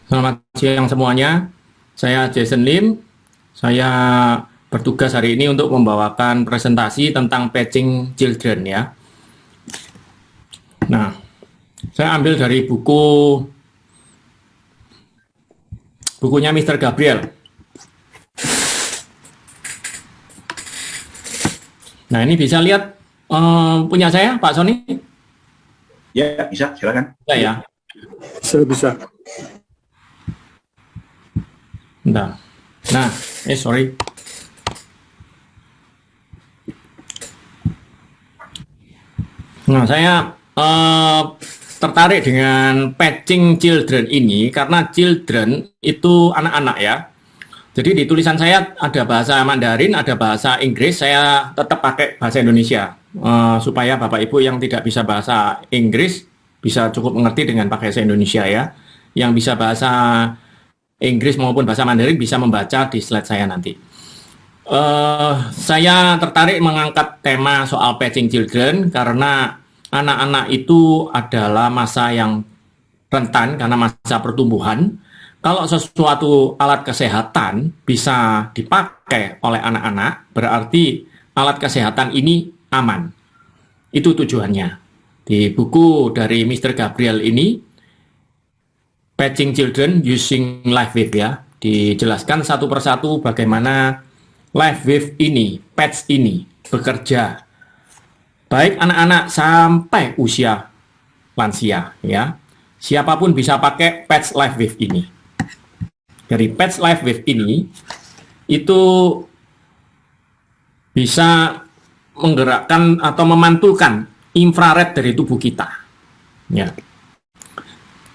Selamat siang semuanya. Saya Jason Lim. Saya bertugas hari ini untuk membawakan presentasi tentang patching children ya. Nah, saya ambil dari bukunya Mr. Gabriel. Nah, ini bisa lihat punya saya, Pak Sony? Ya, bisa, silakan. Bisa ya. Bisa. Bentar. Nah, sorry. Nah, saya tertarik dengan patching children ini karena children itu anak-anak ya. Jadi di tulisan saya ada bahasa Mandarin, ada bahasa Inggris, saya tetap pakai bahasa Indonesia supaya Bapak Ibu yang tidak bisa bahasa Inggris bisa cukup mengerti dengan pakai bahasa Indonesia ya. Yang bisa bahasa Inggris maupun bahasa Mandarin bisa membaca di slide saya nanti. Saya tertarik mengangkat tema soal patching children karena anak-anak itu adalah masa yang rentan karena masa pertumbuhan. Kalau sesuatu alat kesehatan bisa dipakai oleh anak-anak, berarti alat kesehatan ini aman. Itu tujuannya. Di buku dari Mr. Gabriel ini, Patching Children Using LiveWave ya, dijelaskan satu persatu bagaimana LiveWave ini, patch ini bekerja. Baik anak-anak sampai usia lansia ya. Siapapun bisa pakai patch LiveWave ini. Dari patch LiveWave ini itu bisa menggerakkan atau memantulkan infrared dari tubuh kita. Ya.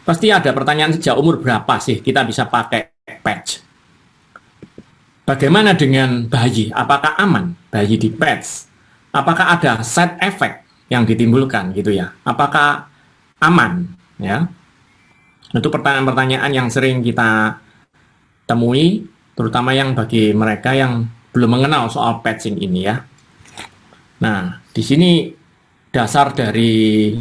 Pasti ada pertanyaan sejak umur berapa sih kita bisa pakai patch? Bagaimana dengan bayi? Apakah aman bayi di patch? Apakah ada side effect yang ditimbulkan gitu ya? Apakah aman ya? Itu pertanyaan-pertanyaan yang sering kita temui, terutama yang bagi mereka yang belum mengenal soal patching ini ya. Nah, di sini dasar dari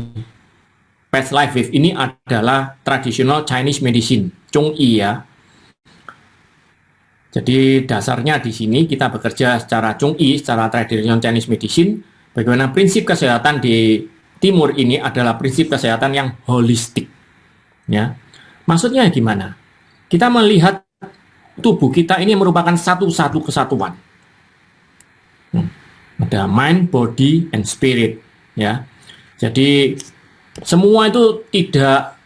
patch LiveWave ini adalah traditional Chinese medicine, Chongyi ya. Jadi dasarnya di sini kita bekerja secara Chongyi, secara traditional Chinese medicine. Bagaimana prinsip kesehatan di timur ini adalah prinsip kesehatan yang holistik. Ya, maksudnya gimana? Kita melihat tubuh kita ini merupakan satu kesatuan. Ada mind, body, and spirit. Ya, jadi semua itu tidak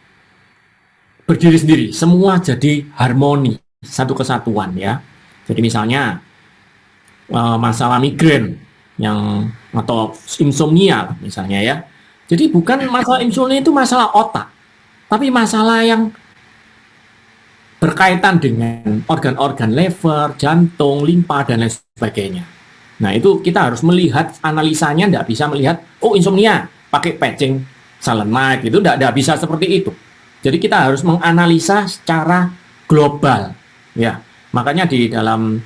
berdiri sendiri, semua jadi harmoni, satu kesatuan ya. Jadi misalnya masalah migrain yang atau insomnia misalnya ya. Jadi bukan masalah insomnia itu masalah otak, tapi masalah yang berkaitan dengan organ-organ lever, jantung, limpa, dan lain sebagainya. Nah, itu kita harus melihat analisanya, tidak bisa melihat, oh insomnia, pakai patching selenite, itu tidak bisa seperti itu. Jadi kita harus menganalisa secara global. Ya, makanya di dalam,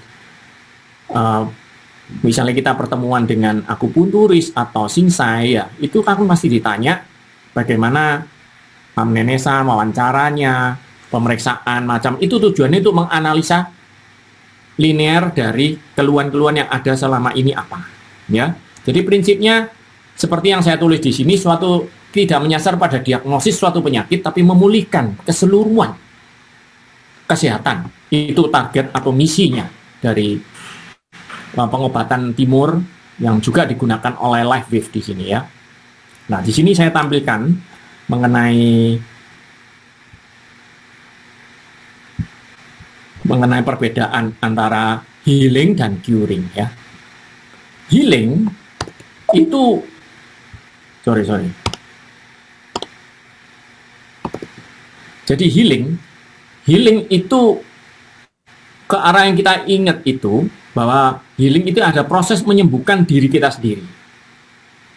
misalnya kita pertemuan dengan akupunturis atau sinsai, ya, itu kan pasti ditanya bagaimana amnesa, wawancaranya, pemeriksaan macam itu tujuannya itu menganalisa linear dari keluhan-keluhan yang ada selama ini apa ya. Jadi prinsipnya seperti yang saya tulis di sini, suatu tidak menyasar pada diagnosis suatu penyakit tapi memulihkan keseluruhan kesehatan. Itu target atau misinya dari pengobatan timur yang juga digunakan oleh LiveWave di sini ya. Nah, di sini saya tampilkan mengenai perbedaan antara healing dan curing ya. Healing itu sorry. Jadi healing itu ke arah yang kita ingat itu bahwa healing itu ada proses menyembuhkan diri kita sendiri.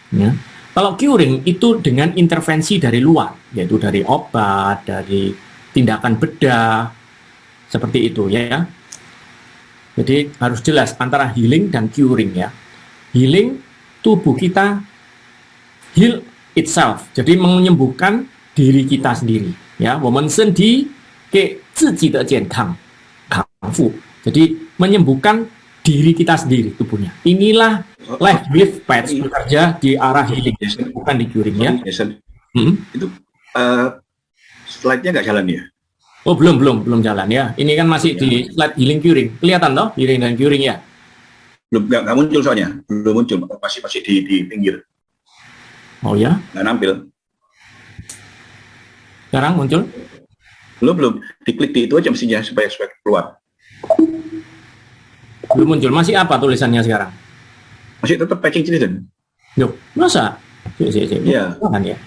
Ya. Kalau curing itu dengan intervensi dari luar, yaitu dari obat, dari tindakan bedah, seperti itu ya. Jadi harus jelas antara healing dan curing ya. Healing, tubuh kita heal itself, jadi menyembuhkan diri kita sendiri ya. 我们身体给自己的健康康复. Jadi menyembuhkan diri kita sendiri tubuhnya. Inilah Life with Pets bekerja di arah healing, bukan di curing ya. Itu slide-nya nggak jalan ya? Oh belum jalan ya. Ini kan masih di slide healing curing. Kelihatan toh healing dan curing ya? Belum, nggak muncul soalnya. Belum muncul, masih di pinggir. Oh ya? Nggak nampil. Sekarang muncul? Belum. Diklik di itu aja mestinya supaya keluar. Belum muncul. Masih apa tulisannya sekarang? Masih tetap Patching Children. Loh, masa? Iya. Ya.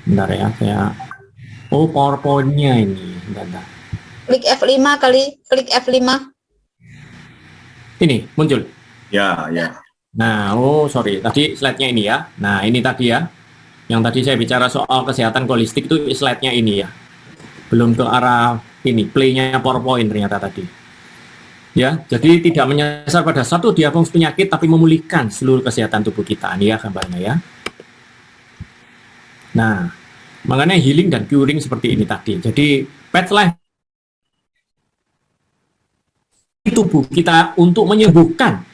Bentar ya, saya... Oh, PowerPoint-nya ini. Bentar. Klik F5 kali, klik F5. Ini, muncul? Ya. Nah, sorry. Tadi slide-nya ini ya. Nah, ini tadi ya. Yang tadi saya bicara soal kesehatan holistik itu slide-nya ini ya. Belum ke arah ini, play-nya PowerPoint ternyata tadi. Ya, jadi tidak menyasar pada satu diagnosis penyakit, tapi memulihkan seluruh kesehatan tubuh kita. Ini ya gambarnya ya. Nah, mengenai healing dan curing seperti ini tadi. Jadi, Pet Life tubuh kita untuk menyembuhkan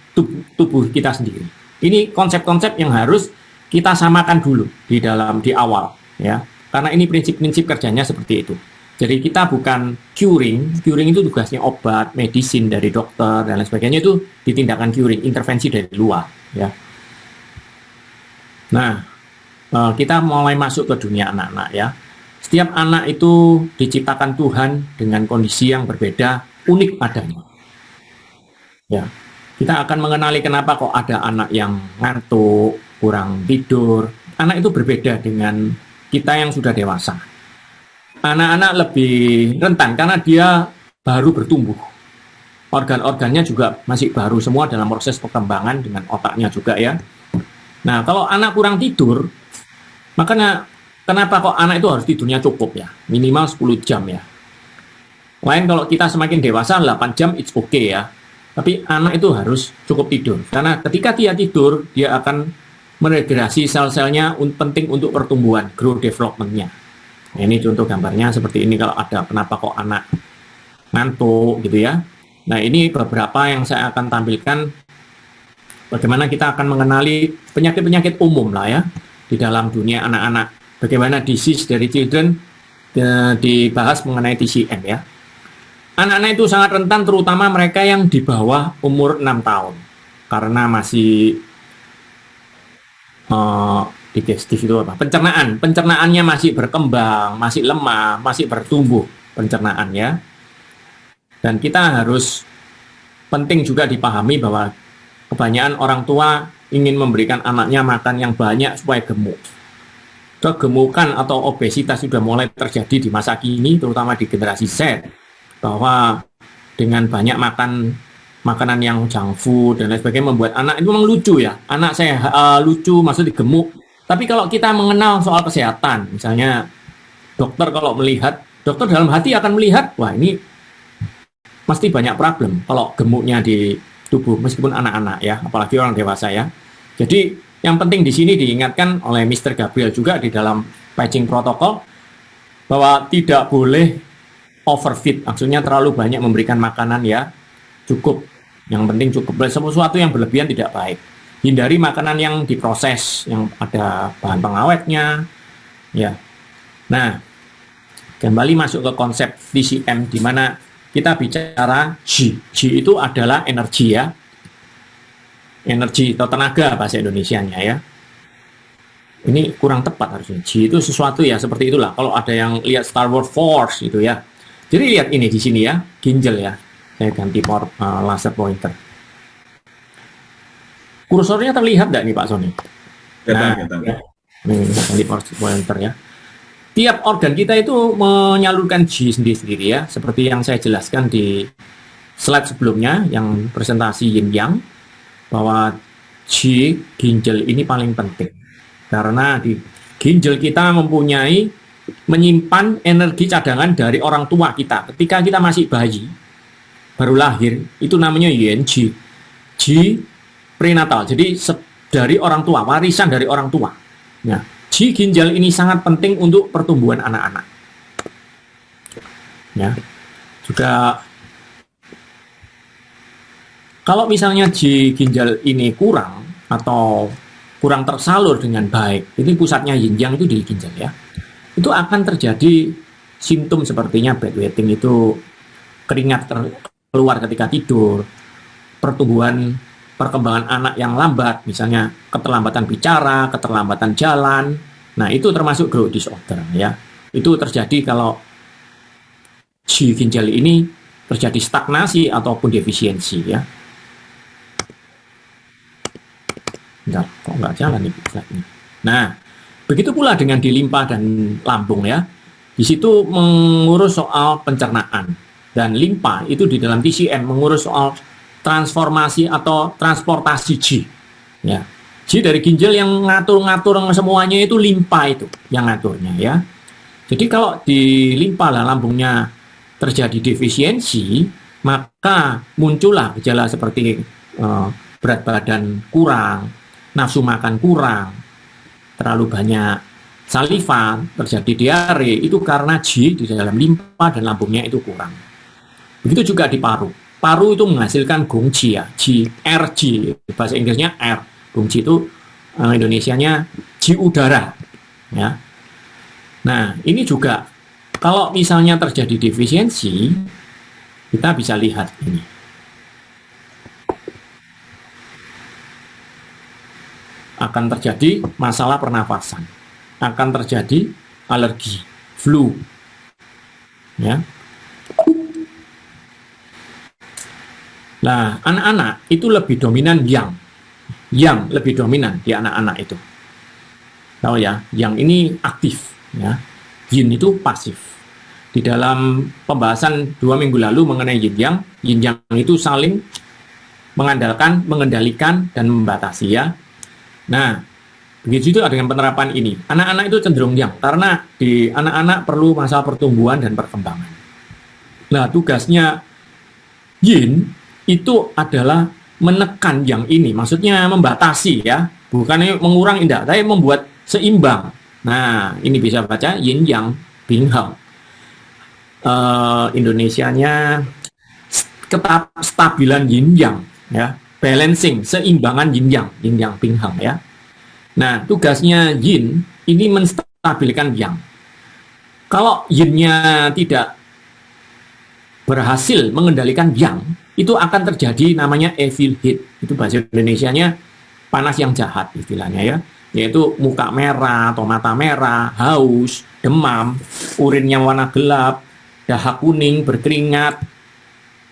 tubuh kita sendiri. Ini konsep-konsep yang harus kita samakan dulu di awal ya. Karena ini prinsip-prinsip kerjanya seperti itu. Jadi kita bukan curing itu tugasnya obat, medicine dari dokter dan lain sebagainya, itu ditindakan curing, intervensi dari luar ya. Nah, kita mulai masuk ke dunia anak-anak ya. Setiap anak itu diciptakan Tuhan dengan kondisi yang berbeda, unik adanya. Ya, kita akan mengenali kenapa kok ada anak yang ngantuk, kurang tidur. Anak itu berbeda dengan kita yang sudah dewasa. Anak-anak lebih rentan karena dia baru bertumbuh. Organ-organnya juga masih baru semua dalam proses perkembangan dengan otaknya juga ya. Nah, kalau anak kurang tidur, makanya kenapa kok anak itu harus tidurnya cukup ya, minimal 10 jam ya. Lain kalau kita semakin dewasa 8 jam it's okay ya. Tapi anak itu harus cukup tidur. Karena ketika dia tidur, dia akan meregenerasi sel-selnya, penting untuk pertumbuhan, growth development-nya. Nah, ini contoh gambarnya seperti ini kalau ada kenapa kok anak ngantuk gitu ya. Nah, ini beberapa yang saya akan tampilkan bagaimana kita akan mengenali penyakit-penyakit umum lah ya di dalam dunia anak-anak. Bagaimana disease dari children dibahas mengenai TCM ya. Anak-anak itu sangat rentan, terutama mereka yang di bawah umur 6 tahun. Karena masih digestif itu apa? Pencernaannya masih berkembang, masih lemah, masih bertumbuh pencernaannya. Dan kita harus penting juga dipahami bahwa kebanyakan orang tua ingin memberikan anaknya makan yang banyak supaya gemuk. Kegemukan atau obesitas sudah mulai terjadi di masa kini, terutama di generasi Z, bahwa dengan banyak makanan yang junk food dan lain sebagainya membuat anak itu memang lucu ya. Anak saya lucu, maksudnya gemuk. Tapi kalau kita mengenal soal kesehatan, misalnya dokter kalau melihat, dokter dalam hati akan melihat, wah ini pasti banyak problem kalau gemuknya di tubuh, meskipun anak-anak ya, apalagi orang dewasa ya. Jadi yang penting di sini diingatkan oleh Mr. Gabriel juga di dalam patching protokol bahwa tidak boleh overfeed, maksudnya terlalu banyak memberikan makanan ya, cukup. Yang penting cukup. Sesuatu yang berlebihan tidak baik. Hindari makanan yang diproses, yang ada bahan pengawetnya ya. Nah, kembali masuk ke konsep TCM di mana kita bicara G. G itu adalah energi ya. Energi atau tenaga bahasa Indonesianya ya. Ini kurang tepat harusnya. G itu sesuatu ya seperti itulah. Kalau ada yang lihat Star Wars Force gitu ya. Jadi lihat ini di sini ya, ginjal ya. Saya ganti laser pointer. Kursornya terlihat nggak nih Pak Sony? Nah, ya. Ini ganti pointer ya. Tiap organ kita itu menyalurkan G sendiri-sendiri ya, seperti yang saya jelaskan di slide sebelumnya yang presentasi Yin Yang, bahwa G ginjal ini paling penting karena di ginjal kita menyimpan energi cadangan dari orang tua kita ketika kita masih bayi baru lahir, itu namanya YNG, G prenatal, jadi dari orang tua, warisan dari orang tua. Nah, G ginjal ini sangat penting untuk pertumbuhan anak-anak. Ya. Juga kalau misalnya di ginjal ini kurang atau kurang tersalur dengan baik, ini pusatnya yin yang itu di ginjal ya. Itu akan terjadi simptom sepertinya bedwetting, itu keringat keluar ketika tidur, perkembangan anak yang lambat, misalnya keterlambatan bicara, keterlambatan jalan. Nah, itu termasuk growth disorder ya. Itu terjadi kalau di ginjal ini terjadi stagnasi ataupun defisiensi ya. Bentar, kok nggak jalan nih slide-nya. Nah, begitu pula dengan di limpa dan lambung ya. Di situ mengurus soal pencernaan, dan limpa itu di dalam TCM mengurus soal transformasi atau transportasi Qi. Ya. Qi dari ginjal yang ngatur-ngatur semuanya itu limpa itu yang ngaturnya ya. Jadi kalau di limpa dan lambungnya terjadi defisiensi, maka muncullah gejala seperti berat badan kurang, nafsu makan kurang, terlalu banyak saliva, terjadi diare, itu karena Qi di dalam limpa dan lambungnya itu kurang. Begitu juga di paru. Paru itu menghasilkan gongqi ya, Qi, RG, bahasa Inggrisnya R. Gongqi itu Indonesianya Qi udara. Ya. Nah, ini juga kalau misalnya terjadi defisiensi, kita bisa lihat ini. Akan terjadi masalah pernafasan, akan terjadi alergi, flu, ya. Nah, anak-anak itu lebih dominan yang lebih dominan di anak-anak itu. Tahu ya, yang ini aktif, ya. Yin itu pasif. Di dalam pembahasan 2 minggu lalu mengenai yin yang itu saling mengandalkan, mengendalikan, dan membatasi ya. Nah, begitu juga dengan penerapan ini. Anak-anak itu cenderung yang, karena di anak-anak perlu masa pertumbuhan dan perkembangan. Nah, tugasnya yin itu adalah menekan yang ini, maksudnya membatasi ya, bukan mengurang indah, tapi membuat seimbang. Nah, ini bisa baca yin yang binghang. Indonesianya kestabilan yin yang ya, balancing, seimbangan yin yang binghang ya. Nah, tugasnya yin ini menstabilkan yang. Kalau yinnya tidak berhasil mengendalikan yang, itu akan terjadi namanya evil heat. Itu bahasa Indonesianya panas yang jahat istilahnya ya. Yaitu muka merah atau mata merah, haus, demam, urinnya warna gelap, dahak kuning, berkeringat,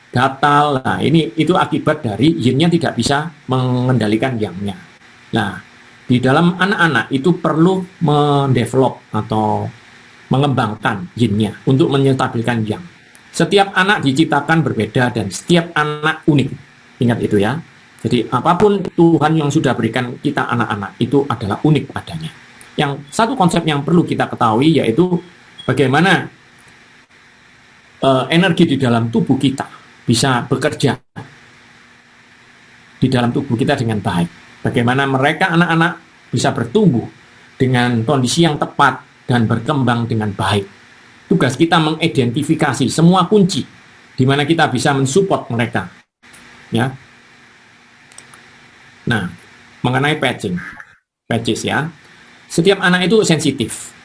gatal. Nah, itu akibat dari yin-nya tidak bisa mengendalikan yang-nya. Nah, di dalam anak-anak itu perlu mendevelop atau mengembangkan yin-nya untuk menstabilkan yang. Setiap anak diciptakan berbeda dan setiap anak unik. Ingat itu ya. Jadi apapun Tuhan yang sudah berikan kita anak-anak itu adalah unik adanya. Yang satu konsep yang perlu kita ketahui yaitu bagaimana energi di dalam tubuh kita bisa bekerja di dalam tubuh kita dengan baik. Bagaimana mereka anak-anak bisa bertumbuh dengan kondisi yang tepat dan berkembang dengan baik. Tugas kita mengidentifikasi semua kunci di mana kita bisa mensupport mereka. Ya. Nah, mengenai patches ya. Setiap anak itu sensitif.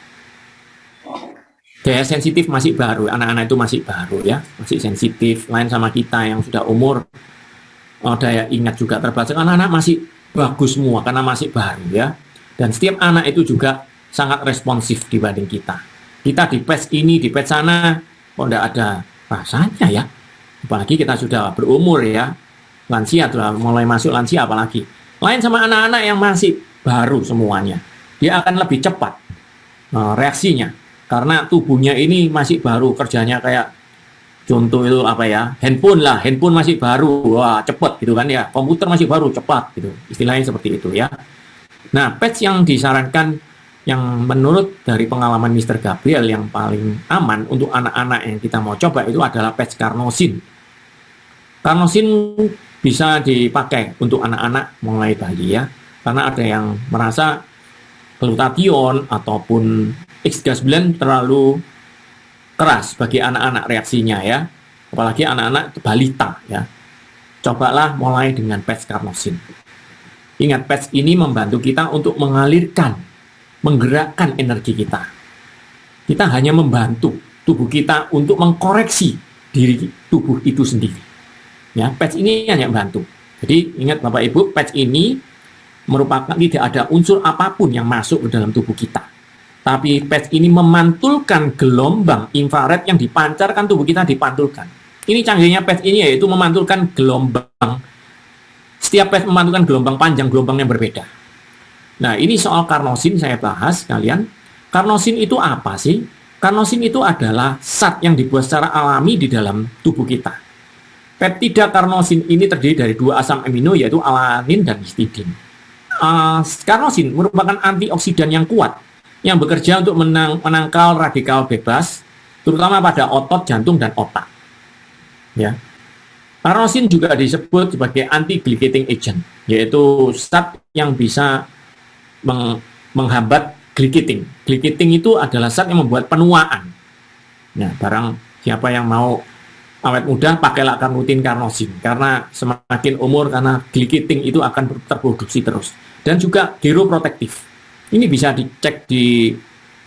Daya sensitif masih baru, anak-anak itu masih baru ya, masih sensitif, lain sama kita yang sudah umur, daya ingat juga terbatas. Anak-anak masih bagus semua karena masih baru ya. Dan setiap anak itu juga sangat responsif dibanding kita. Kita di patch ini, di patch sana, kok enggak ada rasanya ya. Apalagi kita sudah berumur ya, lansia, sudah mulai masuk lansia apalagi. Lain sama anak-anak yang masih baru semuanya. Dia akan lebih cepat reaksinya. Karena tubuhnya ini masih baru, kerjanya kayak contoh itu apa ya, handphone masih baru, wah cepat gitu kan ya, komputer masih baru, cepat gitu, istilahnya seperti itu ya. Nah, patch yang disarankan, yang menurut dari pengalaman Mr. Gabriel yang paling aman untuk anak-anak yang kita mau coba itu adalah patch carnosin. Carnosin bisa dipakai untuk anak-anak mulai bayi ya, karena ada yang merasa glutathione ataupun X-gas blend terlalu keras bagi anak-anak reaksinya ya, apalagi anak-anak balita ya. Cobalah mulai dengan patch carnosin. Ingat, patch ini membantu kita untuk mengalirkan, menggerakkan energi kita. Kita hanya membantu tubuh kita untuk mengkoreksi diri tubuh itu sendiri. Ya, patch ini hanya membantu. Jadi ingat Bapak Ibu, patch ini merupakan tidak ada unsur apapun yang masuk ke dalam tubuh kita. Tapi patch ini memantulkan gelombang infrared yang dipancarkan tubuh kita dipantulkan. Ini canggihnya patch ini yaitu memantulkan gelombang. Setiap patch memantulkan gelombang panjang, gelombang yang berbeda. Nah, ini soal carnosin saya bahas kalian. Carnosin itu apa sih? Carnosin itu adalah zat yang dibuat secara alami di dalam tubuh kita. Peptida carnosin ini terdiri dari 2 asam amino yaitu alanin dan histidin. Carnosin merupakan antioksidan yang kuat yang bekerja untuk menangkal radikal bebas, terutama pada otot, jantung, dan otak. Ya. Carnosin juga disebut sebagai anti-glycating agent, yaitu zat yang bisa menghambat glycating. Glycating itu adalah zat yang membuat penuaan. Nah, barang siapa yang mau awet muda, pakailah rutin carnosin, karena semakin umur, karena glycating itu akan terproduksi terus. Dan juga geroprotektif. Ini bisa dicek di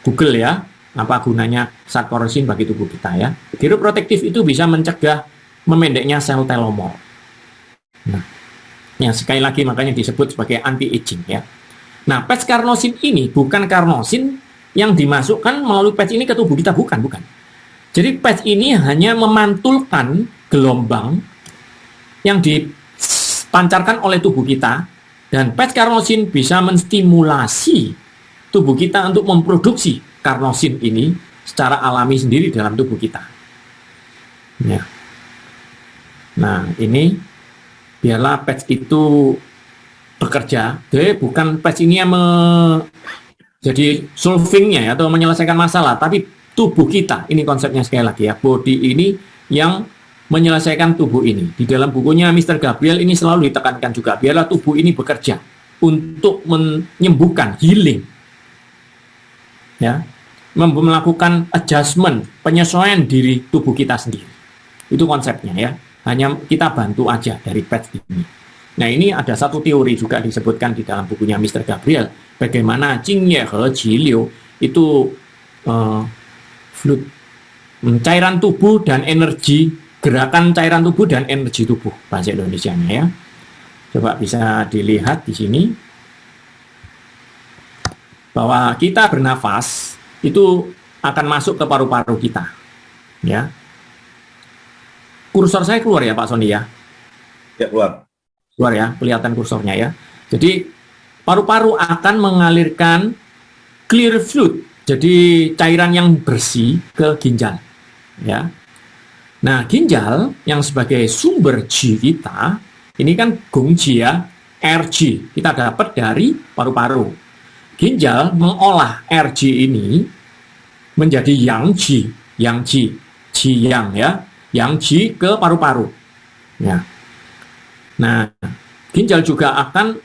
Google ya, apa gunanya zat carnosin bagi tubuh kita ya. Geroprotektif itu bisa mencegah memendeknya sel telomere. Nah, yang sekali lagi makanya disebut sebagai anti-aging ya. Nah, patch carnosin ini bukan carnosin yang dimasukkan melalui patch ini ke tubuh kita, bukan. Jadi patch ini hanya memantulkan gelombang yang dipancarkan oleh tubuh kita, dan patch carnosin bisa menstimulasi tubuh kita untuk memproduksi carnosin ini secara alami sendiri dalam tubuh kita. Ya. Nah, ini biarlah patch itu bekerja. Jadi bukan patch ini yang jadi solvingnya ya, atau menyelesaikan masalah, tapi tubuh kita. Ini konsepnya sekali lagi ya, body ini yang menyelesaikan tubuh ini. Di dalam bukunya Mr. Gabriel ini selalu ditekankan juga, biarlah tubuh ini bekerja untuk menyembuhkan, healing. Ya, melakukan adjustment, penyesuaian diri tubuh kita sendiri. Itu konsepnya ya. Hanya kita bantu aja dari patch ini. Nah, ini ada satu teori juga disebutkan di dalam bukunya Mr. Gabriel, bagaimana Jingye He Jiliu itu fluid, cairan tubuh dan energi, gerakan cairan tubuh dan energi tubuh bahasa Indonesianya ya. Coba bisa dilihat di sini bahwa kita bernafas itu akan masuk ke paru-paru kita ya. Kursor saya keluar ya Pak Sony ya? Ya, keluar. Keluar ya, kelihatan kursornya ya. Jadi paru-paru akan mengalirkan clear fluid, jadi cairan yang bersih ke ginjal. Ya. Nah, ginjal yang sebagai sumber Qi kita, ini kan Gongqi ya, RG kita dapat dari paru-paru. Ginjal mengolah RG ini menjadi Yang Qi yang ya. Yang Qi ke paru-paru. Ya. Nah, ginjal juga akan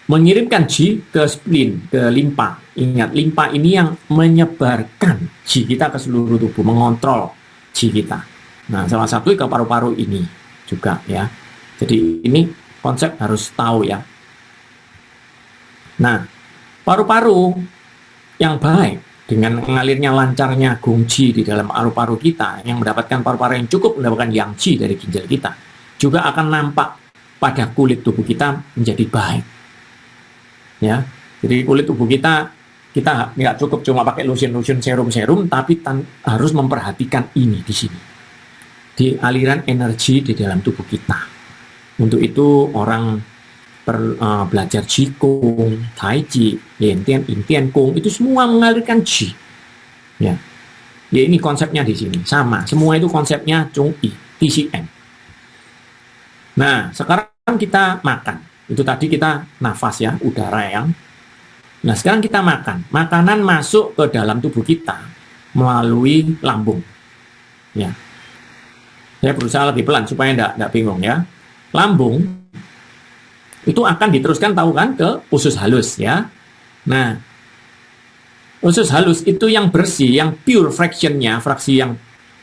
mengirimkan Qi ke spleen, ke limpa. Ingat, limpa ini yang menyebarkan Qi kita ke seluruh tubuh, mengontrol Qi kita. Nah, salah satu ke paru-paru ini juga ya. Jadi ini konsep harus tahu ya. Nah, paru-paru yang baik dengan mengalirnya lancarnya Gongqi di dalam paru-paru kita, yang mendapatkan paru-paru yang cukup mendapatkan Yang Qi dari ginjal kita, juga akan nampak pada kulit tubuh kita menjadi baik. Ya, jadi kulit tubuh kita nggak cukup cuma pakai lotion, serum, tapi harus memperhatikan ini di sini, di aliran energi di dalam tubuh kita. Untuk itu orang belajar Qigong, Tai Chi, Yantian, Intian Kong, itu semua mengalirkan Qi. Ya. Ya, ini konsepnya di sini. Sama, semua itu konsepnya Chung I, TCM. Nah, sekarang kita makan. Itu tadi kita nafas ya, udara yang. Nah, sekarang kita makan. Makanan masuk ke dalam tubuh kita melalui lambung. Ya. Saya berusaha lebih pelan supaya enggak bingung ya. Lambung itu akan diteruskan tahu kan ke usus halus ya. Nah, Usus halus itu yang bersih, yang pure fractionnya, fraksi yang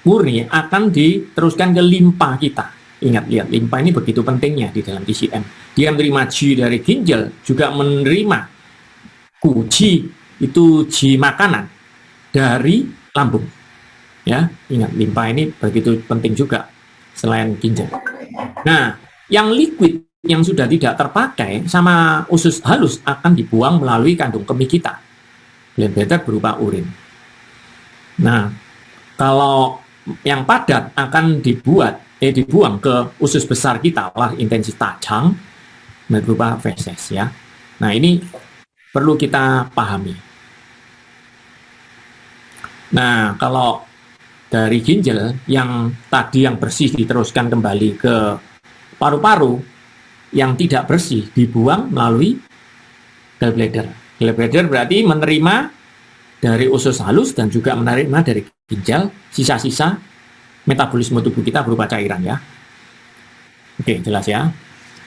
murni akan diteruskan ke limpa kita. Ingat, lihat, limpa ini begitu pentingnya di dalam TCM. Dia menerima ji dari ginjal, juga menerima ji, itu ji makanan dari lambung. Ya, ingat, limpa ini begitu penting juga selain ginjal. Nah, yang liquid yang sudah tidak terpakai sama usus halus akan dibuang melalui kandung kemih kita. Gallbladder berupa urin. Nah, kalau yang padat akan dibuang ke usus besar kita lah intensi tajang berupa feses ya. Nah, ini perlu kita pahami. Nah, kalau dari ginjal yang tadi yang bersih diteruskan kembali ke paru-paru, yang tidak bersih dibuang melalui gallbladder. Gallbladder berarti menerima dari usus halus dan juga menerima dari ginjal sisa-sisa metabolisme tubuh kita berupa cairan ya. Oke, jelas ya.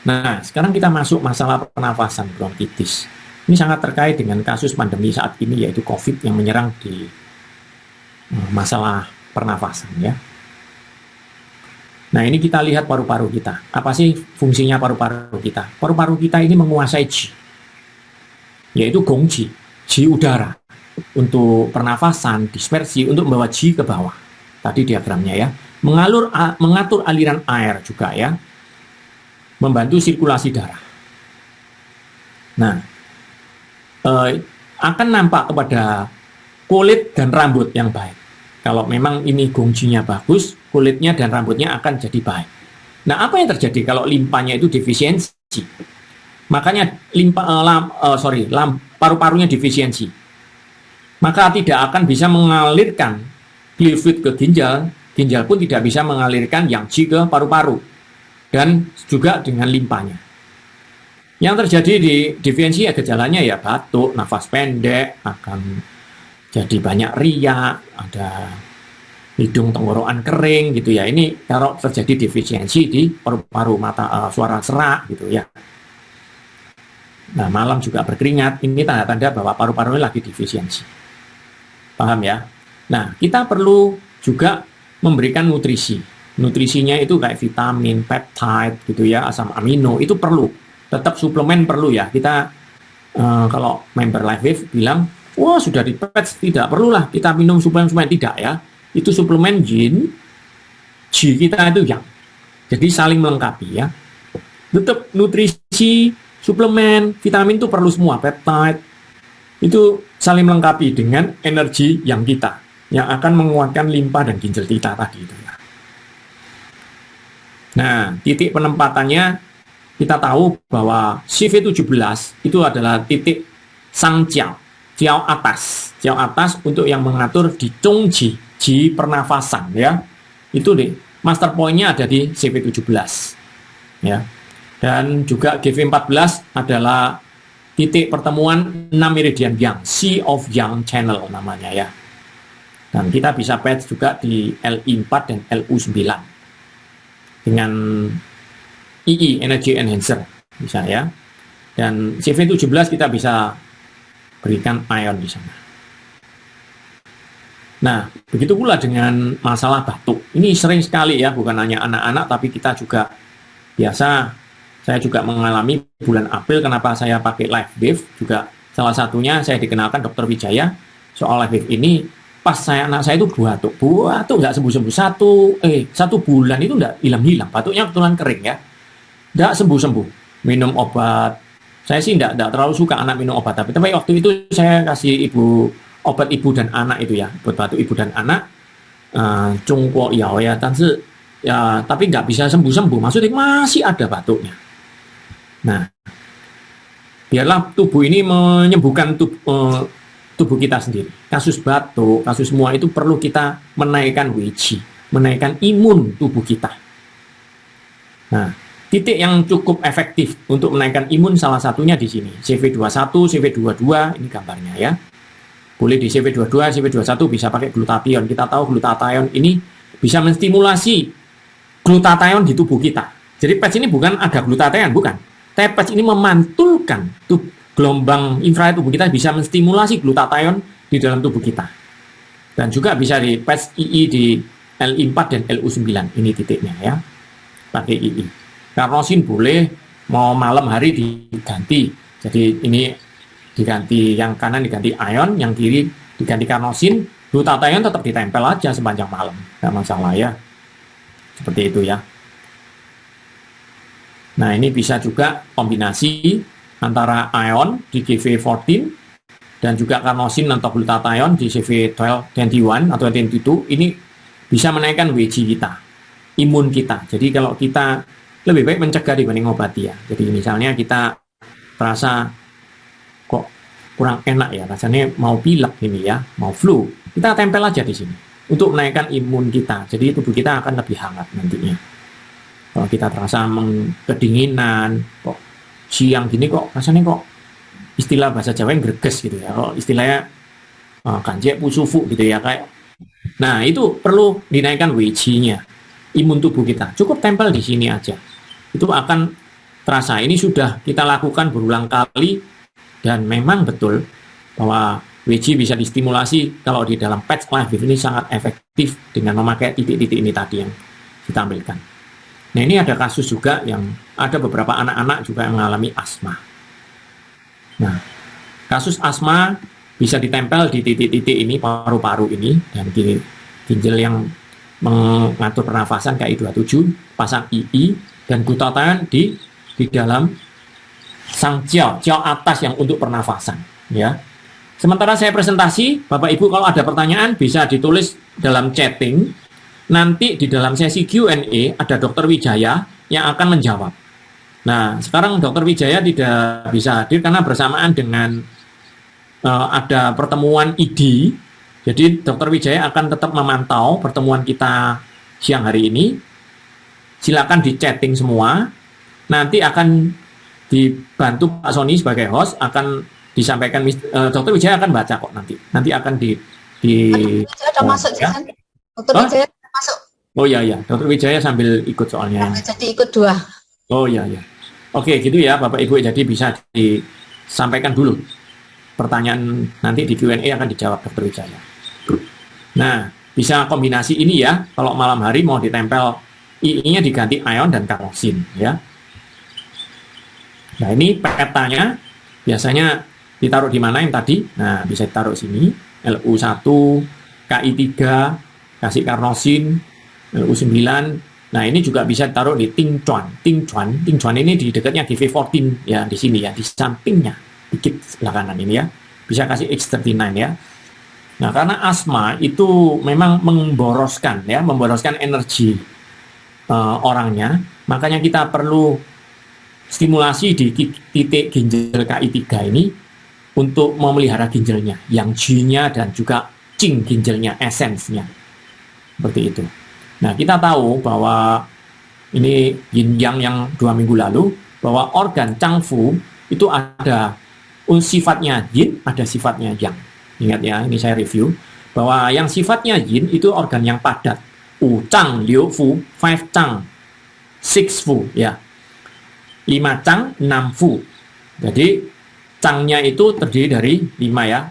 Nah, sekarang kita masuk masalah pernafasan bronkitis. Ini sangat terkait dengan kasus pandemi saat ini yaitu COVID yang menyerang di masalah pernafasan ya. Nah, ini kita lihat paru-paru kita. Apa sih fungsinya paru-paru kita? Paru-paru kita ini menguasai ji, yaitu gongji, ji udara untuk pernafasan, dispersi, untuk membawa ji ke bawah. Tadi diagramnya ya. Mengatur aliran air juga ya. Membantu sirkulasi darah. Nah, akan nampak kepada kulit dan rambut yang baik. Kalau memang ini gongjinya bagus, kulitnya dan rambutnya akan jadi baik. Nah, apa yang terjadi kalau limpanya itu defisiensi? Makanya paru-parunya defisiensi. Maka tidak akan bisa mengalirkan fluid ke ginjal, ginjal pun tidak bisa mengalirkan yang ji ke paru-paru. Dan juga dengan limpanya. Yang terjadi di defisiensi ya gejalanya ya batuk, nafas pendek, akan jadi banyak riak, ada hidung tenggorokan kering gitu ya. Ini kalau terjadi defisiensi di paru-paru, suara serak gitu ya. Nah, malam juga berkeringat, ini tanda-tanda bahwa paru-parunya lagi defisiensi. Paham ya? Nah, kita perlu juga memberikan nutrisi. Nutrisinya itu kayak vitamin, peptide gitu ya, asam amino, itu perlu. Tetap suplemen perlu ya. Kita kalau member LifeWave bilang, wah sudah di patch, tidak perlulah kita minum suplemen, tidak ya. Itu suplemen yin, ji kita itu yang. Jadi saling melengkapi ya. Tetap nutrisi, suplemen, vitamin itu perlu semua, peptide. Itu saling melengkapi dengan energi yang kita, yang akan menguatkan limpa dan ginjal kita tadi itu ya. Nah, titik penempatannya kita tahu bahwa CV17 itu adalah titik sang jiao, jiao atas untuk yang mengatur di zhongji, ji pernafasan ya. Itu deh, master point-nya ada di CV17 ya. Dan juga GV14 adalah titik pertemuan 6 meridian yang, Sea of Yang Channel namanya ya. Dan kita bisa patch juga di LI4 dan LU9 dengan II, Energy Enhancer bisa ya. Dan CV17 kita bisa berikan ion di sana. Nah, begitu pula dengan masalah batuk. Ini sering sekali ya, bukan hanya anak-anak, tapi kita juga biasa. Saya juga mengalami bulan April, kenapa saya pakai LifeWave juga salah satunya saya dikenalkan Dr. Wijaya soal LifeWave ini. Pas anak saya itu batuk nggak sembuh-sembuh, satu bulan itu nggak hilang-hilang, batuknya kebetulan kering ya, nggak sembuh-sembuh, minum obat. Saya sih nggak terlalu suka anak minum obat, tapi waktu itu saya kasih obat ibu dan anak itu ya, buat batuk ibu dan anak, Zhongguo Yao ya, tapi nggak bisa sembuh-sembuh, maksudnya masih ada batuknya. Nah, biarlah tubuh ini menyembuhkan tubuh kita sendiri. Kasus batuk, kasus semua itu perlu kita menaikkan Wei-Qi, menaikkan imun tubuh kita. Nah, titik yang cukup efektif untuk menaikkan imun salah satunya di sini. CV21, CV22, ini gambarnya ya. Boleh di CV22, CV21 bisa pakai glutathione. Kita tahu glutathione ini bisa menstimulasi glutathione di tubuh kita. Jadi patch ini bukan ada glutathione, bukan. Tapi patch ini memantulkan gelombang infrared tubuh kita, bisa menstimulasi glutathione di dalam tubuh kita. Dan juga bisa di patch II di LI4 dan LU9, ini titiknya ya, pakai II. Karnosin boleh, mau malam hari diganti. Jadi ini diganti, yang kanan diganti ion, yang kiri diganti karnosin, glutathione tetap ditempel aja sepanjang malam, nggak masalah ya. Seperti itu ya. Nah, ini bisa juga kombinasi antara ion di GV14 dan juga karnosin atau glutathione di CV21 atau 22. Ini bisa menaikkan WG kita, imun kita. Jadi kalau kita lebih baik mencegah dibanding obati ya. Jadi misalnya kita terasa kok kurang enak ya, rasanya mau pilek ini ya, mau flu, kita tempel aja di sini untuk menaikkan imun kita. Jadi tubuh kita akan lebih hangat nantinya. Kalau kita terasa kedinginan, kok siang gini kok rasanya kok, istilah bahasa Jawa yang greges gitu ya. Kalau istilahnya kanjek pusufu gitu ya kayak. Nah, itu perlu dinaikkan WG-nya, imun tubuh kita. Cukup tempel di sini aja. Itu akan terasa. Ini sudah kita lakukan berulang kali dan memang betul bahwa WG bisa distimulasi kalau di dalam patch live ini sangat efektif dengan memakai titik-titik ini tadi yang kita ambilkan. Nah, ini ada kasus juga yang ada beberapa anak-anak juga yang mengalami asma. Nah, kasus asma bisa ditempel di titik-titik ini, paru-paru ini, dan di ginjal yang mengatur pernafasan KI27, pasang II, dan glutathione di dalam sang ciao atas yang untuk pernafasan. Ya. Sementara saya presentasi, Bapak Ibu kalau ada pertanyaan bisa ditulis dalam chatting. Nanti di dalam sesi Q&A ada Dr. Wijaya yang akan menjawab. Nah, sekarang Dr. Wijaya tidak bisa hadir karena bersamaan dengan ada pertemuan ID. Jadi Dr. Wijaya akan tetap memantau pertemuan kita siang hari ini. Silakan di chatting semua. Nanti akan dibantu Pak Sony sebagai host, akan disampaikan Dr. Wijaya akan baca kok nanti. Nanti akan Sudah masuk ya. Dr. Wijaya masuk. Oh iya, Dr. Wijaya sambil ikut soalnya. Jadi ikut 2. Oh iya. Oke, gitu ya Bapak Ibu. Jadi bisa disampaikan dulu. Pertanyaan nanti di Q&A akan dijawab Dr. Wijaya. Nah, bisa kombinasi ini ya. Kalau malam hari mau ditempel II-nya diganti ion dan karnosin ya. Nah, ini petanya biasanya ditaruh di mana yang tadi? Nah, bisa ditaruh sini. LU1, KI3, kasih karnosin, LU9. Nah, ini juga bisa ditaruh di Tingchuan. Tingchuan ini di dekatnya GV14 ya, di sini ya, di sampingnya dikit sebelah kanan ini ya. Bisa kasih X39 ya. Nah, karena asma itu memang memboroskan energi orangnya, makanya kita perlu stimulasi di titik ginjal KI3 ini untuk memelihara ginjalnya, yang G-nya dan juga Qing ginjalnya, esensnya. Seperti itu. Nah, kita tahu bahwa ini yin yang 2 minggu lalu, bahwa organ Changfu itu ada sifatnya yin, ada sifatnya yang. Ingat ya, ini saya review, bahwa yang sifatnya yin itu organ yang padat. 5 Chang, Liu Fu, 5 Chang, 6 Fu, ya. 5 Chang, 6 Fu. Jadi, Changnya itu terdiri dari 5 ya.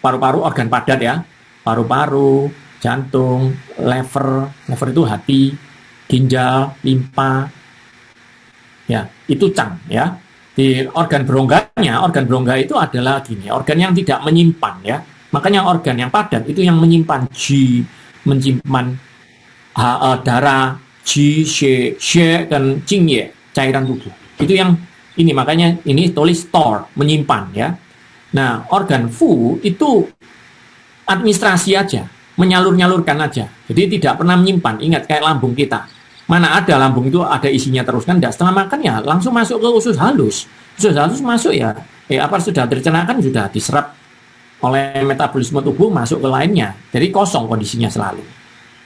Paru-paru organ padat ya. Paru-paru, jantung, lever itu hati, ginjal, limpa, ya itu Chang ya. Di organ berongga itu adalah gini, organ yang tidak menyimpan ya. Makanya organ yang padat itu yang menyimpan Qi, menyimpan darah, Qi, Xie dan Qingye, cairan tubuh. Itu yang ini, makanya ini tulis store, menyimpan ya. Nah, organ Fu itu administrasi aja, menyalur-nyalurkan aja. Jadi tidak pernah menyimpan. Ingat kayak lambung kita. Mana ada lambung itu ada isinya terus kan? Tidak, setelah makan ya langsung masuk ke usus halus. Usus halus masuk ya. Apa sudah tercernakan, sudah diserap oleh metabolisme tubuh masuk ke lainnya. Jadi kosong kondisinya selalu.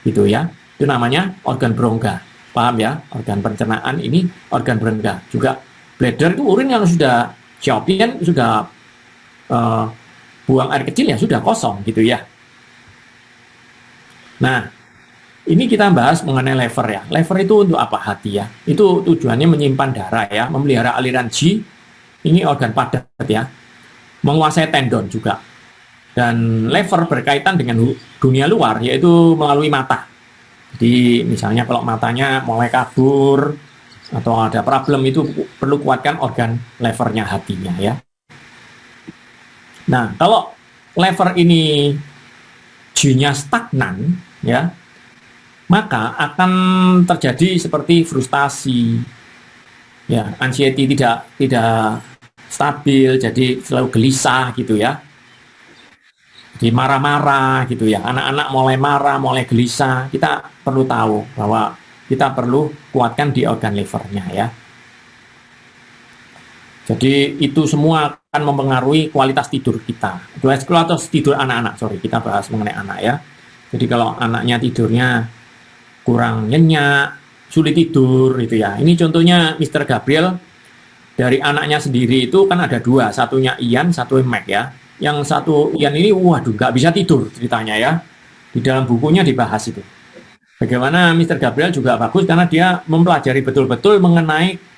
Gitu ya. Itu namanya organ berongga. Paham ya? Organ pencernaan ini organ berongga. Juga bladder itu urin yang sudah siopin, sudah buang air kecil ya sudah kosong gitu ya. Nah, ini kita bahas mengenai lever ya. Lever itu untuk apa? Hati ya. Itu tujuannya menyimpan darah ya, memelihara aliran Qi. Ini organ padat ya. Menguasai tendon juga. Dan lever berkaitan dengan dunia luar, yaitu melalui mata. Jadi misalnya kalau matanya mulai kabur atau ada problem, itu perlu kuatkan organ levernya, hatinya ya. Nah, kalau lever ini G-nya stagnan ya, maka akan terjadi seperti frustasi. Ya, anxiety tidak stabil, jadi selalu gelisah gitu ya. Jadi marah-marah gitu ya. Anak-anak mulai marah, mulai gelisah. Kita perlu tahu bahwa kita perlu kuatkan di organ levernya ya. Jadi itu semua akan mempengaruhi kualitas tidur kita. Kualitas tidur anak-anak, kita bahas mengenai anak ya. Jadi kalau anaknya tidurnya kurang nyenyak, sulit tidur gitu ya. Ini contohnya Mr. Gabriel, dari anaknya sendiri itu kan ada dua, satunya Ian, satu Mac ya. Yang satu Ian ini, waduh, nggak bisa tidur ceritanya ya. Di dalam bukunya dibahas itu. Bagaimana Mr. Gabriel juga bagus karena dia mempelajari betul-betul mengenai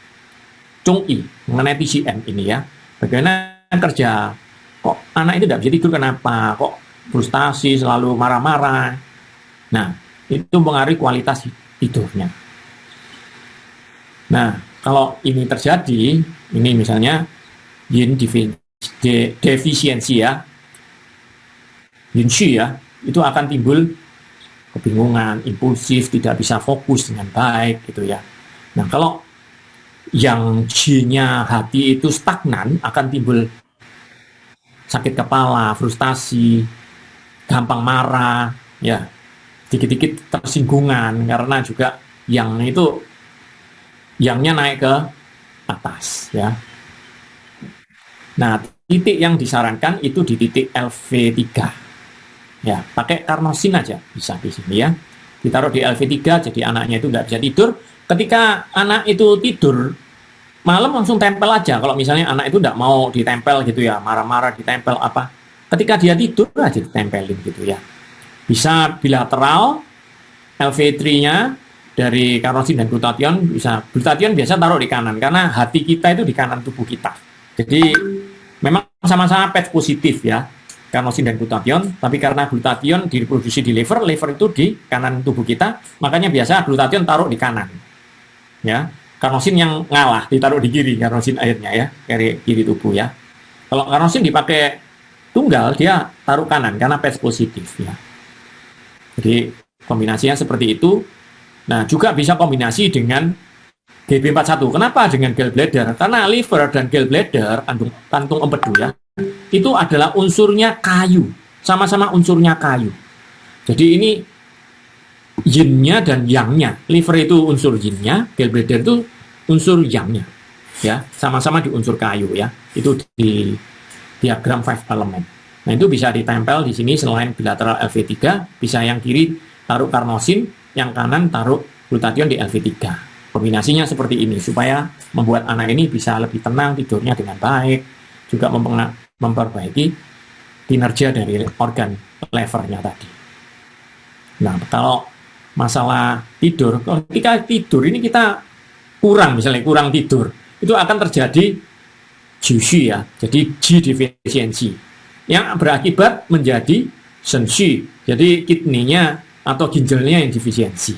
Chung-I, mengenai TCM ini ya. Bagaimana kerja, kok anak itu tidak bisa tidur, kenapa? Kok frustasi, selalu marah-marah. Nah, itu mempengaruhi kualitas tidurnya. Nah, kalau ini terjadi, ini misalnya yin defisiensi ya, yin shi ya, itu akan timbul kebingungan, impulsif, tidak bisa fokus dengan baik gitu ya. Nah, kalau yang G-nya hati itu stagnan, akan timbul sakit kepala, frustasi, gampang marah, ya, dikit-dikit tersinggungan karena juga yang itu yangnya naik ke atas ya. Nah, titik yang disarankan itu di titik LV3. Ya, pakai karnosin aja bisa di sini ya. Ditaruh di LV3 jadi anaknya itu nggak bisa tidur. Ketika anak itu tidur malam langsung tempel aja. Kalau misalnya anak itu nggak mau ditempel gitu ya, marah-marah ditempel apa. Ketika dia tidur aja ditempelin gitu ya. Bisa bilateral, LV3-nya dari karnosin dan glutathione. Bisa glutathione biasa taruh di kanan karena hati kita itu di kanan tubuh kita. Jadi memang sama-sama PET positif ya, karnosin dan glutathione, tapi karena glutathione diproduksi di liver itu di kanan tubuh kita, makanya biasa glutathione taruh di kanan. Ya, karnosin yang ngalah ditaruh di kiri, karnosin airnya ya, kiri tubuh ya. Kalau karnosin dipakai tunggal, dia taruh kanan karena PET positif ya. Jadi kombinasinya seperti itu. Nah, juga bisa kombinasi dengan GB41. Kenapa dengan gallbladder? Karena liver dan gallbladder, kantung empedu ya, itu adalah unsurnya kayu. Sama-sama unsurnya kayu. Jadi ini yin-nya dan yang-nya. Liver itu unsur yin-nya, gallbladder itu unsur yang-nya. Ya, sama-sama di unsur kayu ya. Itu di diagram 5 element. Nah, itu bisa ditempel di sini selain bilateral LV3, bisa yang kiri taruh karnosin, yang kanan taruh glutathione di LV3. Kombinasinya seperti ini supaya membuat anak ini bisa lebih tenang, tidurnya dengan baik, juga memperbaiki kinerja dari organ levernya tadi. Nah, kalau masalah tidur, ketika tidur ini kita misalnya kurang tidur, itu akan terjadi G-shi ya, jadi G defisiensi yang berakibat menjadi Shen-shi, jadi kidney-nya atau ginjalnya yang defisiensi.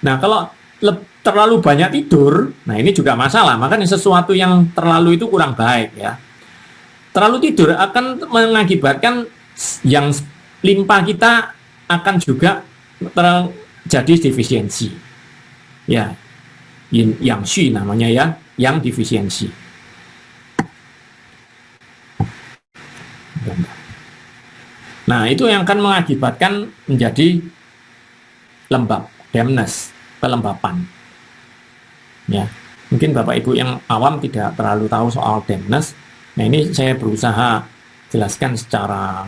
Nah, kalau terlalu banyak tidur, nah ini juga masalah. Makanya sesuatu yang terlalu itu kurang baik ya. Terlalu tidur akan mengakibatkan yang limpa kita akan juga terjadi defisiensi. Ya, yang shi namanya ya, yang defisiensi. Nah, itu yang akan mengakibatkan menjadi lembab, dampness, kelembapan. Ya, mungkin Bapak Ibu yang awam tidak terlalu tahu soal dampness. Nah, ini saya berusaha jelaskan secara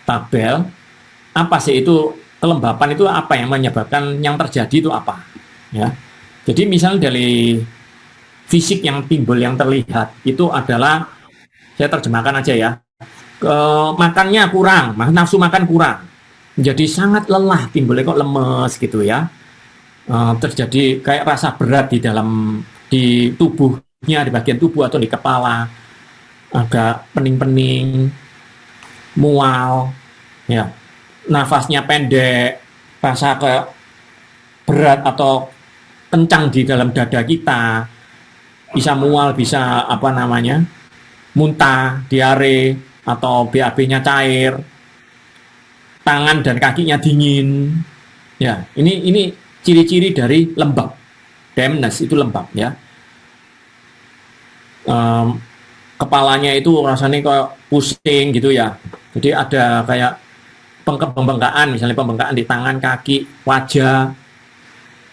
tabel. Apa sih itu kelembapan, itu apa yang menyebabkan yang terjadi itu apa? Ya. Jadi misalnya dari fisik yang timbul yang terlihat itu adalah, saya terjemahkan aja ya. Makannya kurang, nafsu makan kurang. Menjadi sangat lelah, timbulnya kok lemes gitu ya. Terjadi kayak rasa berat di tubuhnya, di bagian tubuh atau di kepala, agak pening-pening, mual, ya, nafasnya pendek, rasa berat atau kencang di dalam dada kita, bisa mual, bisa apa namanya, muntah, diare, atau BAB-nya cair, tangan dan kakinya dingin. Ya, ini ciri-ciri dari lembab. Dampness itu lembab ya. Kepalanya itu rasanya kayak pusing gitu ya. Jadi ada kayak pembengkakan, misalnya pembengkakan di tangan, kaki, wajah.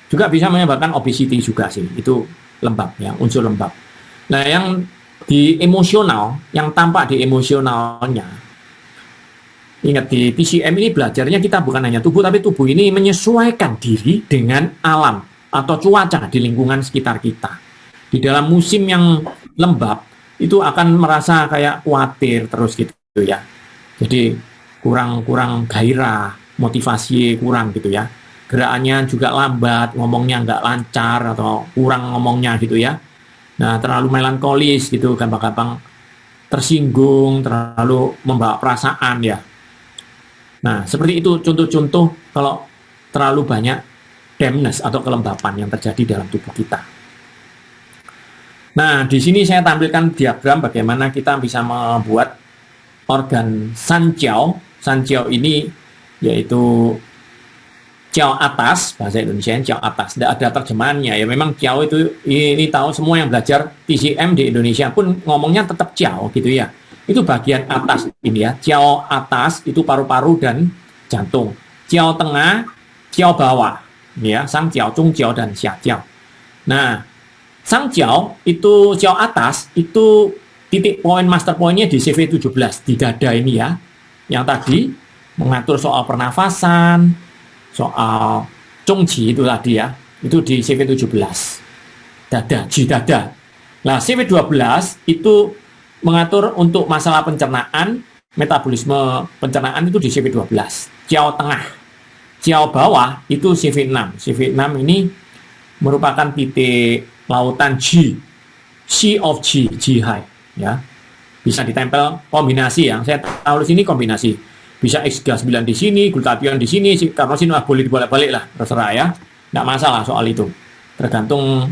Juga bisa menyebabkan obesity juga sih. Itu lembab ya, unsur lembab. Nah, yang di emosional, yang tampak di emosionalnya, ingat di TCM ini belajarnya kita bukan hanya tubuh, tapi tubuh ini menyesuaikan diri dengan alam atau cuaca di lingkungan sekitar kita. Di dalam musim yang lembab, itu akan merasa kayak khawatir terus gitu ya. Jadi kurang gairah, motivasi kurang gitu ya. Gerakannya juga lambat, ngomongnya nggak lancar atau kurang ngomongnya gitu ya. Nah, terlalu melankolis gitu, gampang-gampang tersinggung, terlalu membawa perasaan ya. Nah, seperti itu contoh-contoh kalau terlalu banyak dampness atau kelembapan yang terjadi dalam tubuh kita. Nah, di sini saya tampilkan diagram bagaimana kita bisa membuat organ Sanjiao. Sanjiao ini yaitu Jiao atas, bahasa Indonesia Jiao atas. Tidak ada terjemahannya ya. Memang Jiao itu ini tahu semua yang belajar TCM di Indonesia pun ngomongnya tetap Jiao gitu ya. Itu bagian atas ini ya. Jiao atas itu paru-paru dan jantung. Jiao tengah, Jiao bawah. Ini ya, Sang Jiao, Zhong Jiao dan Xia Jiao. Nah, Sang Jiao itu Jiao atas itu titik poin master poinnya di CV17 di dada ini ya. Yang tadi mengatur soal pernafasan, soal Zhongqi itu tadi ya, itu di CV17 dada, Ji dada. Nah, CV12 itu mengatur untuk masalah pencernaan, metabolisme pencernaan itu di CV12. Jiao tengah, Jiao bawah itu CV6. CV6 ini merupakan titik lautan Ji, Sea of Ji, Ji high ya. Bisa ditempel kombinasi ya. Saya tahu di sini kombinasi. Bisa X39 di sini, glutathione di sini, karnosin boleh dibolak-balik lah, terserah ya. Nggak masalah soal itu. Tergantung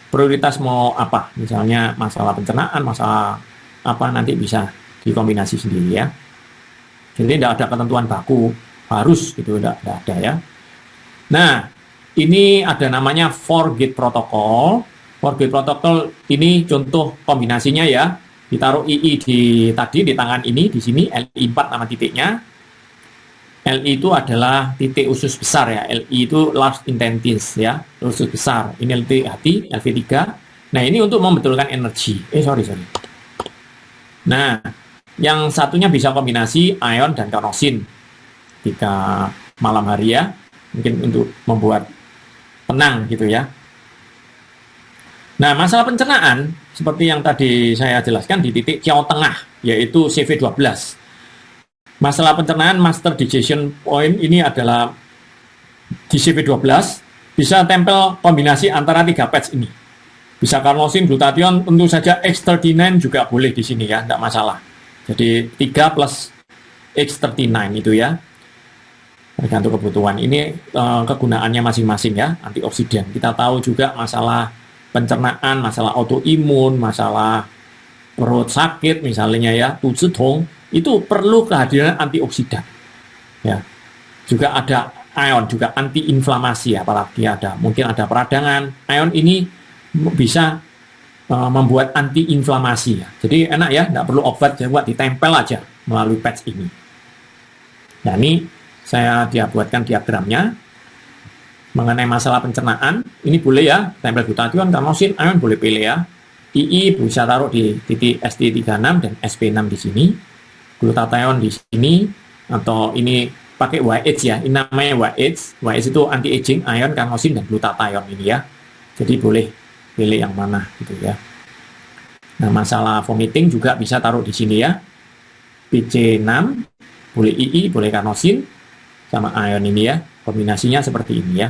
prioritas mau apa. Misalnya masalah pencernaan, masalah apa nanti bisa dikombinasi sendiri ya. Jadi tidak ada ketentuan baku harus gitu, tidak ada ya. Nah, ini ada namanya 4-gate protokol. 4-gate protokol ini contoh kombinasinya ya. Ditaruh II di tadi di tangan ini, di sini LI4 nama titiknya. LI itu adalah titik usus besar ya. LI itu large intestines ya, usus besar. Ini hati, LV3. Nah, ini untuk membetulkan energi. Sorry. Nah, yang satunya bisa kombinasi ion dan karnosin ketika malam hari ya. Mungkin untuk membuat tenang gitu ya. Nah, masalah pencernaan seperti yang tadi saya jelaskan di titik Jiao tengah, yaitu CV12. Masalah pencernaan master digestion point ini adalah di CV12, bisa tempel kombinasi antara 3 patch ini. Bisa karnosin, glutathione, tentu saja X39 juga boleh di sini ya, tidak masalah. Jadi 3 plus X39 itu ya, tergantung kebutuhan. Ini kegunaannya masing-masing ya, antioksidan. Kita tahu juga masalah pencernaan, masalah autoimun, masalah perut sakit misalnya ya, tuzitong, itu perlu kehadiran antioksidan. Ya. Juga ada ion, juga antiinflamasi, apalagi mungkin ada peradangan. Ion ini bisa membuat antiinflamasi ya. Jadi enak ya, tidak perlu obat, buat ditempel aja melalui patch ini. Nah, ini saya buatkan diagramnya. Mengenai masalah pencernaan, ini boleh ya, tempel glutathione, karnosin, ion boleh pilih ya. II bisa taruh di titik ST36 dan SP6 di sini. Glutathione di sini, atau ini pakai YH ya, ini namanya YH. YH itu anti-aging, ion, karnosin, dan glutathione ini ya. Jadi boleh pilih yang mana gitu ya. Nah, masalah vomiting juga bisa taruh di sini ya. PC6, boleh II, boleh karnosin, sama ion ini ya. Kombinasinya seperti ini ya.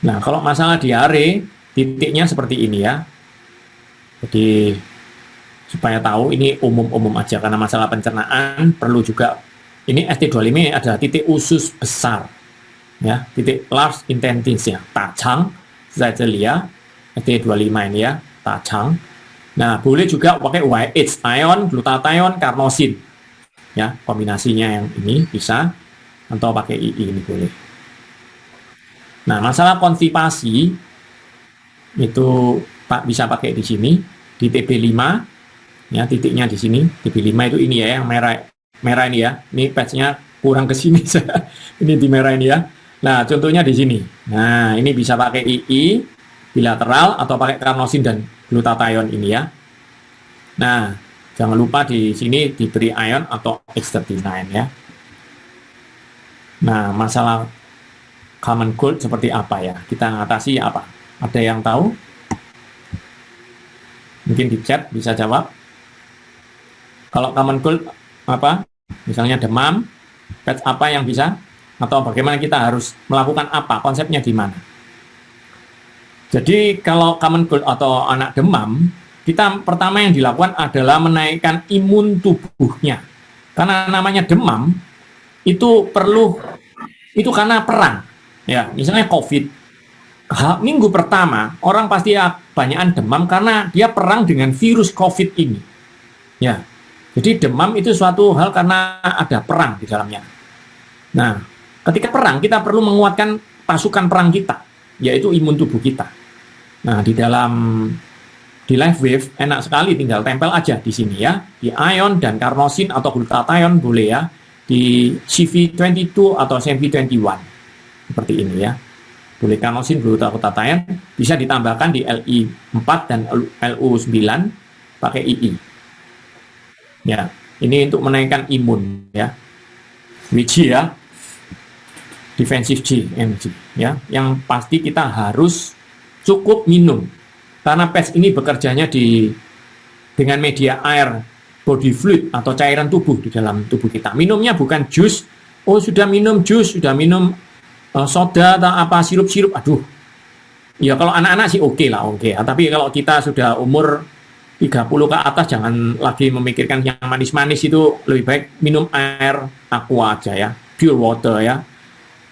Nah, kalau masalah diare, titiknya seperti ini ya. Jadi supaya tahu ini umum-umum aja, karena masalah pencernaan perlu juga. Ini ST25 ini adalah titik usus besar, ya, titik large intestine ya, tacang, ya, ST25 ini ya, tacang. Nah, boleh juga pakai YH, ion, glutathione, carnosin, ya, kombinasinya yang ini bisa, atau pakai II ini boleh. Nah, masalah konstipasi itu Pak bisa pakai di sini, di TB5, ya, titiknya di sini. TB5 itu ini ya, yang merah ini ya. Ini patch-nya kurang ke sini ini di merah ini ya. Nah, contohnya di sini. Nah, ini bisa pakai II bilateral atau pakai carnosin dan glutathione ini ya. Nah, jangan lupa di sini diberi ion atau X39 ya. Nah, masalah common cold seperti apa ya? Kita atasi apa? Ada yang tahu? Mungkin di chat bisa jawab. Kalau common cold apa? Misalnya demam, patch apa yang bisa? Atau bagaimana kita harus melakukan apa? Konsepnya di mana? Jadi kalau common cold atau anak demam, kita pertama yang dilakukan adalah menaikkan imun tubuhnya. Karena namanya demam, itu itu karena perang. Ya, misalnya COVID. Minggu pertama, orang pasti banyakan demam karena dia perang dengan virus COVID ini. Ya, jadi demam itu suatu hal karena ada perang di dalamnya. Nah, ketika perang, kita perlu menguatkan pasukan perang kita, yaitu imun tubuh kita. Nah, di Live Wave, enak sekali tinggal tempel aja di sini ya. Di ion dan carnosin atau glutathione boleh ya. Di CV22 atau CV21. Seperti ini ya. Boleh carnosin, glutathione, bisa ditambahkan di Li4 dan Lu9 pakai II. Ya, ini untuk menaikkan imun ya. WG ya. Defensive G, MG ya. Yang pasti kita harus cukup minum. Karena patch ini bekerjanya dengan media air, body fluid atau cairan tubuh di dalam tubuh kita. Minumnya bukan jus. Oh, sudah minum jus, sudah minum soda atau apa sirup-sirup, aduh. Ya kalau anak-anak sih oke lah, oke. Tapi kalau kita sudah umur 30 ke atas, jangan lagi memikirkan yang manis-manis, itu lebih baik minum air aqua aja ya, pure water ya.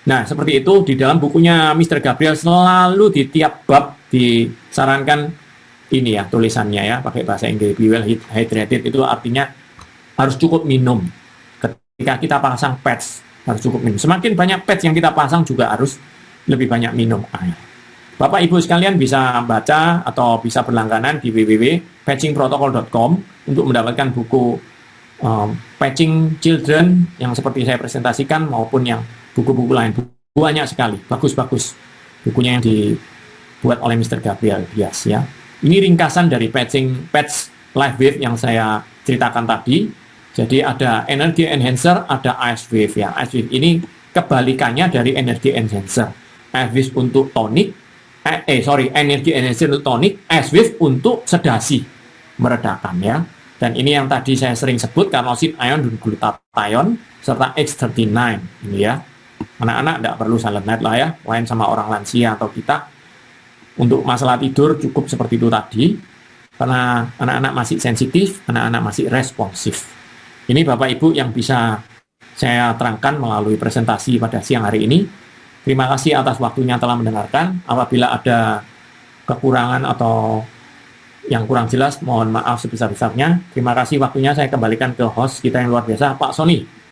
Nah, seperti itu di dalam bukunya Mr. Gabriel selalu di tiap bab disarankan ini ya tulisannya ya, pakai bahasa Inggris, be well hydrated, itu artinya harus cukup minum. Ketika kita pasang patch harus cukup minum. Semakin banyak patch yang kita pasang juga harus lebih banyak minum air. Bapak Ibu sekalian bisa baca atau bisa berlangganan di www.patchingprotocol.com untuk mendapatkan buku Patching Children yang seperti saya presentasikan maupun yang buku-buku lain. Banyak sekali, bagus-bagus bukunya yang dibuat oleh Mr. Gabriel Diaz ya. Ini ringkasan dari patch Live Wave yang saya ceritakan tadi. Jadi ada energy enhancer, ada ice wave ya. Ice wave ini kebalikannya dari energy enhancer. Ice wave untuk tonik, energy enhancer untuk tonik, ice wave untuk sedasi, meredakan ya. Dan ini yang tadi saya sering sebut, carnosin, ion, dan glutathione, serta X39 ini ya. Anak-anak tidak perlu silent night lah ya, lain sama orang lansia atau kita. Untuk masalah tidur cukup seperti itu tadi, karena anak-anak masih sensitif, anak-anak masih responsif. Ini Bapak Ibu yang bisa saya terangkan melalui presentasi pada siang hari ini. Terima kasih atas waktunya telah mendengarkan. Apabila ada kekurangan atau yang kurang jelas, mohon maaf sebesar-besarnya. Terima kasih waktunya, saya kembalikan ke host kita yang luar biasa, Pak Sony.